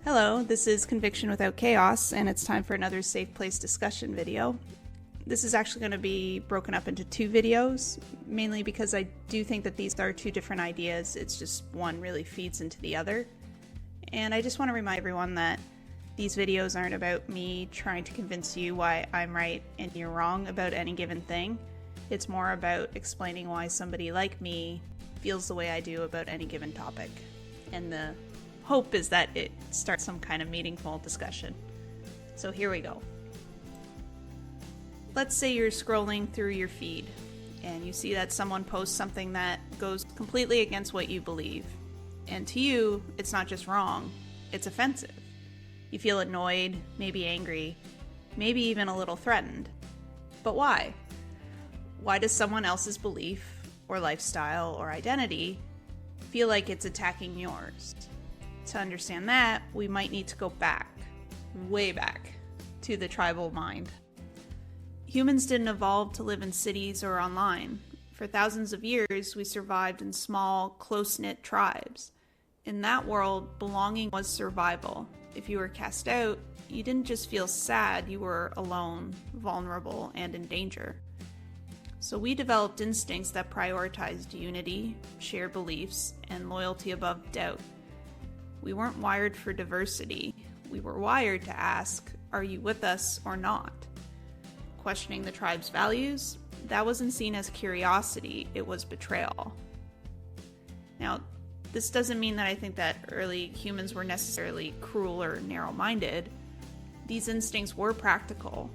Hello, this is Conviction Without Chaos, and it's time for another Safe Place discussion video. This is actually going to be broken up into two videos, mainly because I do think that these are two different ideas. It's just one really feeds into the other. And I just want to remind everyone that these videos aren't about me trying to convince you why I'm right and you're wrong about any given thing. It's more about explaining why somebody like me feels the way I do about any given topic. And the hope is that it starts some kind of meaningful discussion. So here we go. Let's say you're scrolling through your feed and you see that someone posts something that goes completely against what you believe. And to you, it's not just wrong, it's offensive. You feel annoyed, maybe angry, maybe even a little threatened. But why? Why does someone else's belief or lifestyle or identity feel like it's attacking yours? To understand that, we might need to go back, way back, to the tribal mind. Humans didn't evolve to live in cities or online. For thousands of years, we survived in small, close-knit tribes. In that world, belonging was survival. If you were cast out, you didn't just feel sad, you were alone, vulnerable, and in danger. So we developed instincts that prioritized unity, shared beliefs, and loyalty above doubt. We weren't wired for diversity. We were wired to ask, are you with us or not? Questioning the tribe's values, that wasn't seen as curiosity, it was betrayal. Now, this doesn't mean that I think that early humans were necessarily cruel or narrow-minded. These instincts were practical.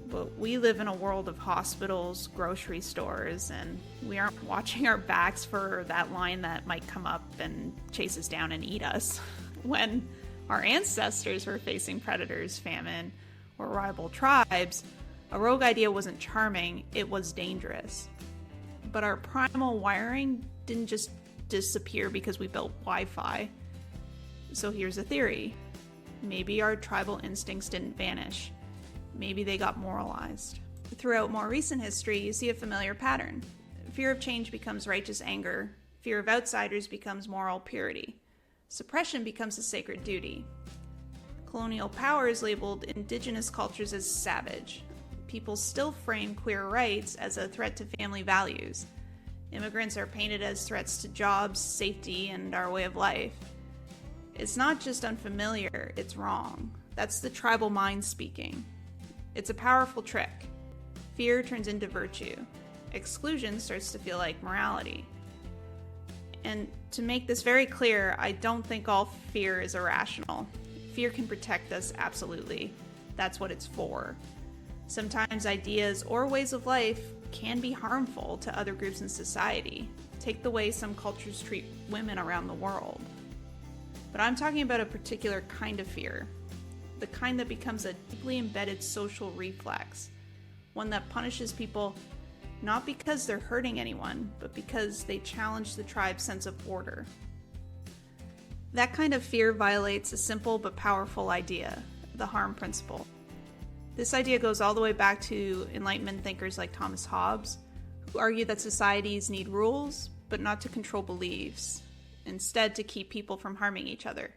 But we live in a world of hospitals, grocery stores, and we aren't watching our backs for that lion that might come up and chase us down and eat us. When our ancestors were facing predators, famine, or rival tribes, a rogue idea wasn't charming, it was dangerous. But our primal wiring didn't just disappear because we built Wi-Fi. So here's a theory. Maybe our tribal instincts didn't vanish. Maybe they got moralized. Throughout more recent history, you see a familiar pattern. Fear of change becomes righteous anger. Fear of outsiders becomes moral purity. Suppression becomes a sacred duty. Colonial powers labeled indigenous cultures as savage. People still frame queer rights as a threat to family values. Immigrants are painted as threats to jobs, safety, and our way of life. It's not just unfamiliar, it's wrong. That's the tribal mind speaking. It's a powerful trick. Fear turns into virtue. Exclusion starts to feel like morality. And to make this very clear, I don't think all fear is irrational. Fear can protect us, absolutely. That's what it's for. Sometimes ideas or ways of life can be harmful to other groups in society. Take the way some cultures treat women around the world. But I'm talking about a particular kind of fear. The kind that becomes a deeply embedded social reflex. One that punishes people not because they're hurting anyone, but because they challenge the tribe's sense of order. That kind of fear violates a simple but powerful idea, the harm principle. This idea goes all the way back to Enlightenment thinkers like Thomas Hobbes, who argued that societies need rules, but not to control beliefs, instead to keep people from harming each other.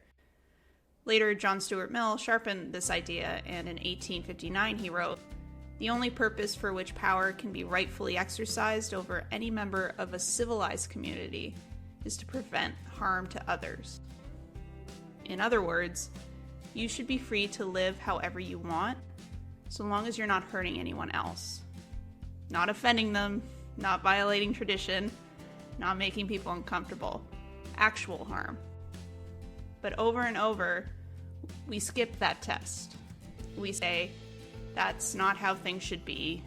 Later, John Stuart Mill sharpened this idea, and in 1859 he wrote, "The only purpose for which power can be rightfully exercised over any member of a civilized community is to prevent harm to others." In other words, you should be free to live however you want, so long as you're not hurting anyone else. Not offending them, not violating tradition, not making people uncomfortable. Actual harm. But over and over, we skip that test. We say, that's not how things should be,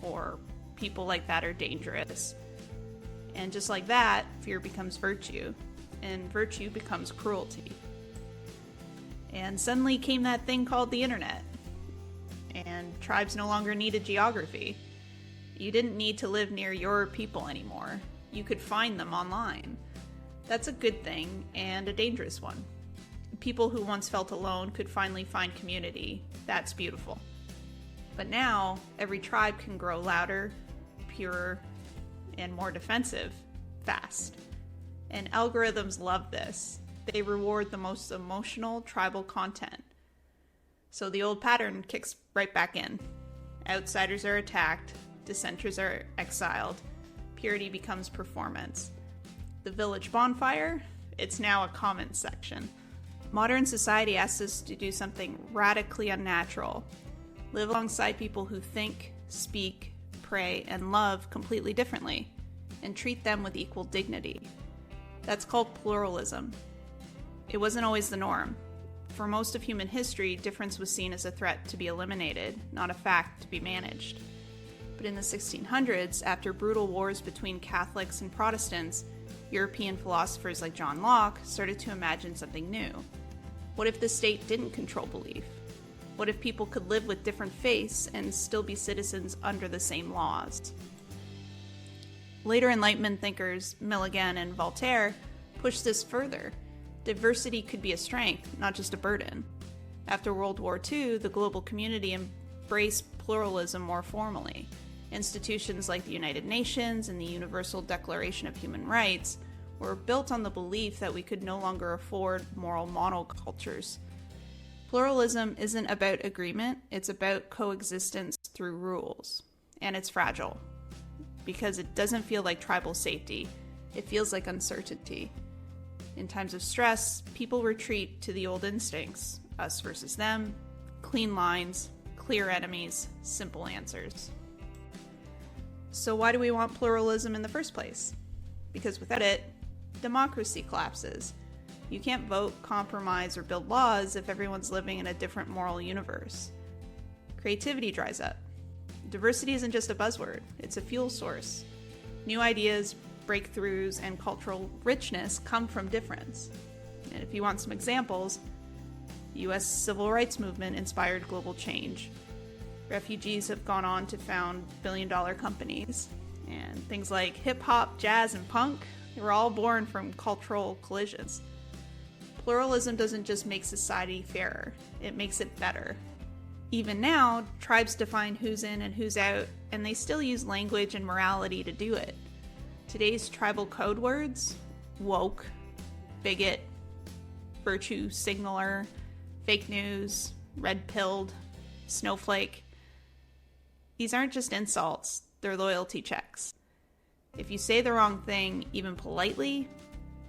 or people like that are dangerous. And just like that, fear becomes virtue, and virtue becomes cruelty. And suddenly came that thing called the internet. And tribes no longer needed geography. You didn't need to live near your people anymore. You could find them online. That's a good thing, and a dangerous one. People who once felt alone could finally find community. That's beautiful. But now, every tribe can grow louder, purer, and more defensive, fast. And algorithms love this. They reward the most emotional tribal content. So the old pattern kicks right back in. Outsiders are attacked, dissenters are exiled, purity becomes performance. The village bonfire, it's now a comment section. Modern society asks us to do something radically unnatural. Live alongside people who think, speak, pray, and love completely differently, and treat them with equal dignity. That's called pluralism. It wasn't always the norm. For most of human history, difference was seen as a threat to be eliminated, not a fact to be managed. But in the 1600s, after brutal wars between Catholics and Protestants, European philosophers like John Locke started to imagine something new. What if the state didn't control belief? What if people could live with different faiths and still be citizens under the same laws? Later Enlightenment thinkers, Milligan and Voltaire, pushed this further. Diversity could be a strength, not just a burden. After World War II, the global community embraced pluralism more formally. Institutions like the United Nations and the Universal Declaration of Human Rights were built on the belief that we could no longer afford moral monocultures. Pluralism isn't about agreement, it's about coexistence through rules. And it's fragile, because it doesn't feel like tribal safety, it feels like uncertainty. In times of stress, people retreat to the old instincts, us versus them, clean lines, clear enemies, simple answers. So why do we want pluralism in the first place? Because without it, democracy collapses. You can't vote, compromise, or build laws if everyone's living in a different moral universe. Creativity dries up. Diversity isn't just a buzzword, it's a fuel source. New ideas, breakthroughs, and cultural richness come from difference. And if you want some examples, the US civil rights movement inspired global change. Refugees have gone on to found billion-dollar companies. And things like hip-hop, jazz, and punk, they were all born from cultural collisions. Pluralism doesn't just make society fairer, it makes it better. Even now, tribes define who's in and who's out, and they still use language and morality to do it. Today's tribal code words, woke, bigot, virtue signaler, fake news, red-pilled, snowflake, these aren't just insults, they're loyalty checks. If you say the wrong thing, even politely,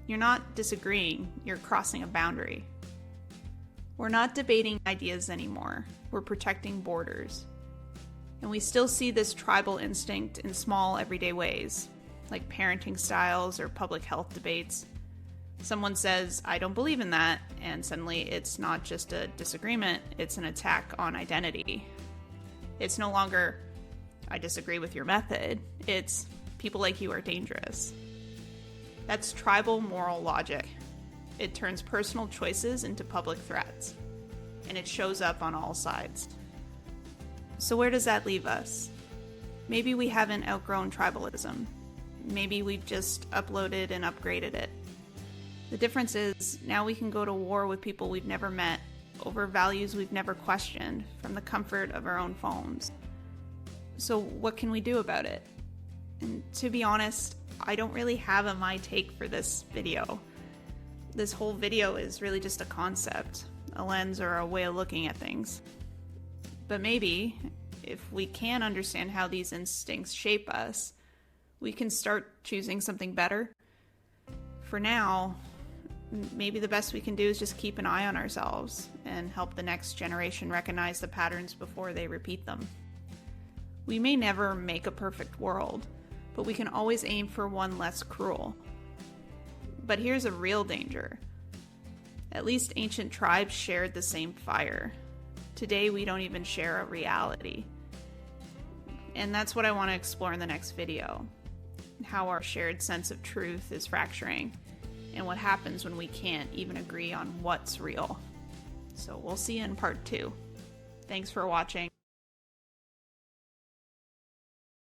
you're not disagreeing, you're crossing a boundary. We're not debating ideas anymore, we're protecting borders. And we still see this tribal instinct in small, everyday ways, like parenting styles or public health debates. Someone says, I don't believe in that, and suddenly it's not just a disagreement, it's an attack on identity. It's no longer, I disagree with your method, it's, people like you are dangerous. That's tribal moral logic. It turns personal choices into public threats, and it shows up on all sides. So where does that leave us? Maybe we haven't outgrown tribalism. Maybe we've just uploaded and upgraded it. The difference is, now we can go to war with people we've never met, over values we've never questioned, from the comfort of our own phones. So what can we do about it? And to be honest, I don't really have a my take for this video. This whole video is really just a concept, a lens or a way of looking at things. But maybe, if we can understand how these instincts shape us, we can start choosing something better. For now, maybe the best we can do is just keep an eye on ourselves and help the next generation recognize the patterns before they repeat them. We may never make a perfect world, but we can always aim for one less cruel. But here's a real danger. At least ancient tribes shared the same fire. Today we don't even share a reality. And that's what I want to explore in the next video. How our shared sense of truth is fracturing, and what happens when we can't even agree on what's real. So we'll see you in part 2. Thanks for watching.